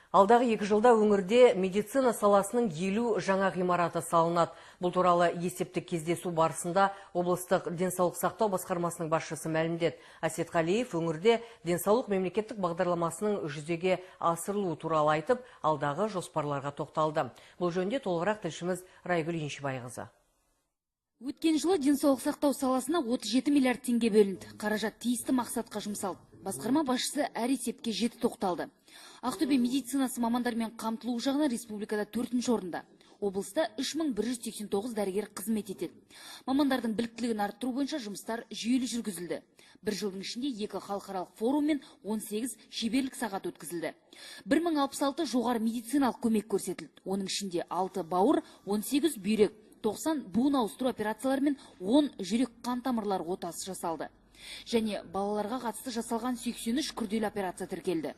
Алдағы 2 жылда өңірде медицина саласының 50 жаңа ғимараты салынады. Бұл туралы есептік кездесу барысында облыстық денсаулық сақтау басқармасының басшысы мәлімдеді. Әсет Қалиев өңірде денсаулық мемлекеттік бағдарламасының жүзеге асырылуы туралы айтып, алдағы жоспарларға тоқталды. Бұл жөнінде толығырақ тілшіміз Райгүл Еншібайқызы. Өткен жылы денсаулық сақтау саласына 37 миллиард теңге бөлінді. Қаражат тиісті мақсатқа жұмсалды. Басқарма басшысы әр есепке жеті тоқталды. Ақтөбе медицинасы мамандармен қамтылу жағынан республикада 4-ші орында. Облыста 3189 дәрігер қызмет етеді. Мамандардың біліктілігін арттыру бойынша жұмыстар жүйелі жүргізілді. Бір жылдың ішінде 2 халықаралық форум мен 18 шеберлік сағат өткізілді. 1066 жоғары медициналық көмек көрсетілді. Оның ішінде 6 бауыр, 18 бүйрек, 90 буын ауыстыру операциялары мен 10 жүрек қан тамырлар отасы жасалды. Және балаларға қатысты жасалған 83 күрделі операция тіркелді.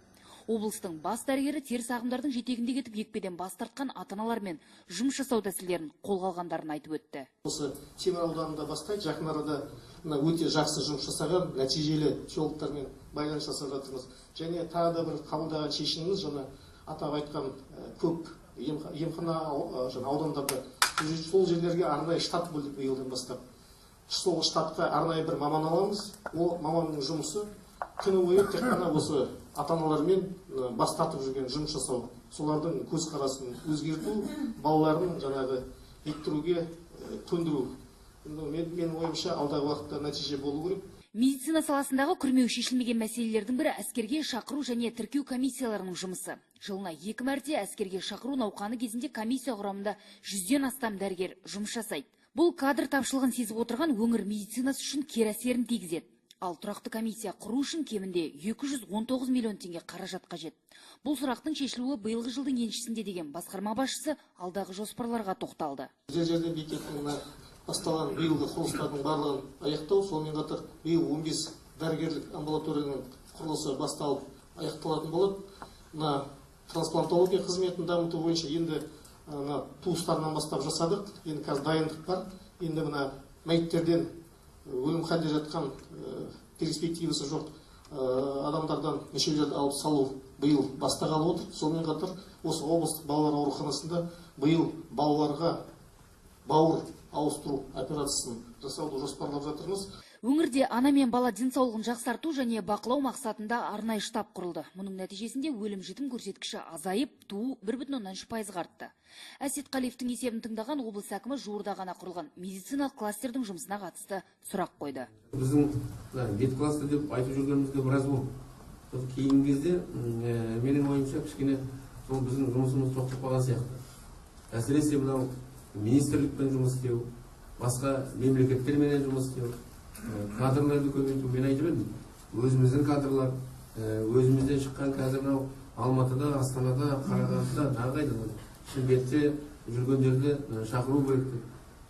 Облыстың бас дәрігері теріс ағымдардың жетегінде кетіп екпеден бас тартқан ата-аналармен жұмыс жасау тәсілдерін қолға алғандарын айтып өтті. Осы Темір ауданында бастайды, жақын арада өте жақсы жұмыс жасаған, нәтижелі теологтармен байланыс жасап жатырмыз. Және тағы да бір қабылдаған шешіміміз, жаңа атап айтқан көп емхана аудандарда сол жерлерге арнайы штат бөлдік биылдан бастап. Сол штатқа арнайы бір маман аламыз. Ол маманның жұмысы күні бойы тек қана осы ата-аналармен бас тартып жүрген жұмыс жасау, солардың көзқарасын өзгерту, балаларын жаңағы еттіруге көндіру. Мен ойымша алдағы уақытта нәтиже болу керек. Медицина саласындағы күрмеу шешілмеген мәселелердің бірі әскерге шақыру және тіркеу комиссияларының жұмысы. Жылына 2 мәрте әскерге шақыру науқаны кезінде комиссия құрамында 100-ден астам дәрігер жұмыс жасайды. Бұл кадр тапшылығын сезіп отырған өңір медицинасы үшін кері әсерін тигізеді. Ал тұрақты комиссия құру үшін кемінде 219 миллион теңге қаражат қажет. Бұл сұрақтың шешілуі биылғы жылдың еншісінде деген басқарма басшысы алдағы жоспарларға тоқталды. Жерден бекетінің басталған биылғы құрылыстардың барлығын аяқтау, сонымен қатар биыл 15 дәрігерлік амбулаторияның құрылысы басталып аяқталатын болады. Трансплантология қызметін дамыту бойынша енді туыстарынан бастап жасадық. Енді қазір дайындық бар. Енді мәйіттерден өлім халде жатқан перспективасы жоқ адамдардан мүшелерді алып салу биыл бастағалы отыр. Сонымен қатар осы облыстық балалар ауруханасында биыл балаларға бауыр ауыстыру операциясын жасауды жоспарлап жатырмыз. Өңірде ана мен бала денсаулығын жақсарту және бақылау мақсатында арнайы штаб құрылды. Мұның нәтижесінде өлім-жітім көрсеткіші азайып, туу 1,3% артты. Әсет Қалиевтің есебін тыңдаған облыс әкімі жуырда ғана құрылған медициналық кластердің жұмысына қатысты сұрақ қойды. Біздің бет кластер деп айтып жүргенімізге біраз болды. Кейінгі кезде менің ойымша кішкене сол біздің жұмысымыз тоқтап қалған сияқты. Әсіресе мынау министрлікпен жұмыс істеу, басқа мемлекеттермен жұмыс істеу, кадрларды көбейту. Мен айтып едім, өзіміздің кадрлар, өзімізден шыққан қазір мынау Алматыда, Астанада, Қарағандыда, тағы Шымкентте жүргендерді шақыру керек.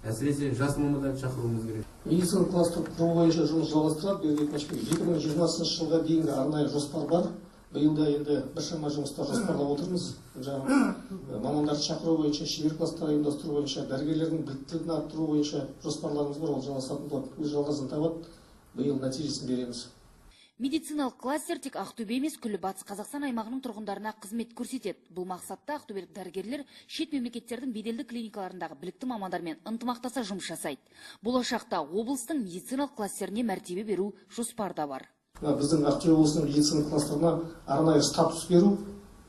Әсіресе жас мамандарды шақыруымыз керек. Медицина кластер құру бойынша жұмыс жалғастырады. 2020 жылға дейінгі арнайы жоспар бар. Биылда енді біршама жұмыстар жоспарлап отырмыз. Мамандарды шақыру бойынша, шебер кластар ұйымдастыру бойынша, дәрігерлердің біліктілігін арттыру бойынша жоспарларымыз бар. Ол жалғасатын болады. Өз жалғасын табады. Биыл нәтижесін береміз. Медициналық кластер тек Ақтөбе емес, күллі Батыс Қазақстан аймағының тұрғындарына қызмет көрсетеді. Бұл мақсатта ақтөбелік дәрігерлер шет мемлекеттердің беделді клиникаларындағы білікті мамандармен ынтымақтаса жұмыс жасайды. Болашақта облыстың медициналық кластеріне мәртебе беру жоспарда бар. Біздің Ақтөбе облысының медицина кластерына арнайы статус беру,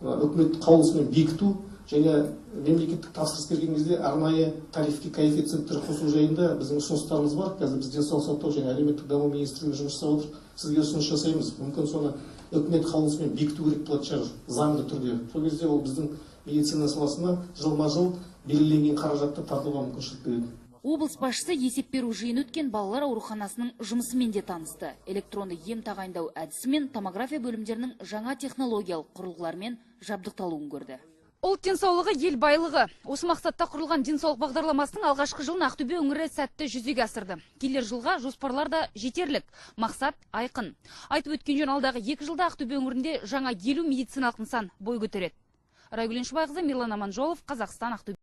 үкімет қаулысымен бекіту және мемлекеттік тапсырыс берген кезде арнайы тарифке коэффициенттер қосу жайында біздің ұсыныстарымыз бар. Қазір біз денсаулық сақтау және әлеуметтік даму министрлігі жұмыс жасап отыр. Сізге ұсыныс жасаймыз. Мүмкін соны үкімет қаулысымен бекіту керек болатын шығар, заңды түрде. Сол кезде ол біздің медицина саласына жылма-жыл белгіленген қаражатты тартуға мүмкіншілік береді. Облыс басшысы есеп беру жиын өткен балалар ауруханасының жұмысымен де танысты. Электронды ем тағайындау әдісімен томография бөлімдерінің жаңа технологиялық құрылғылармен жабдықталуын көрді. Ұлт денсаулығы ел байлығы. Осы мақсатта құрылған денсаулық бағдарламасының алғашқы жылын Ақтөбе өңірі сәтті жүзеге асырды. Келер жылға жоспарлар да жетерлік. Мақсат айқын. Айтып өткен жөн, алдағы 2 жылда Ақтөбе өңірінде жаңа 50 медициналық нысан бой көтереді. Райгүл Еншібайқызы, Мирлан Аманжолов, Қазақстан, Ақтөбе.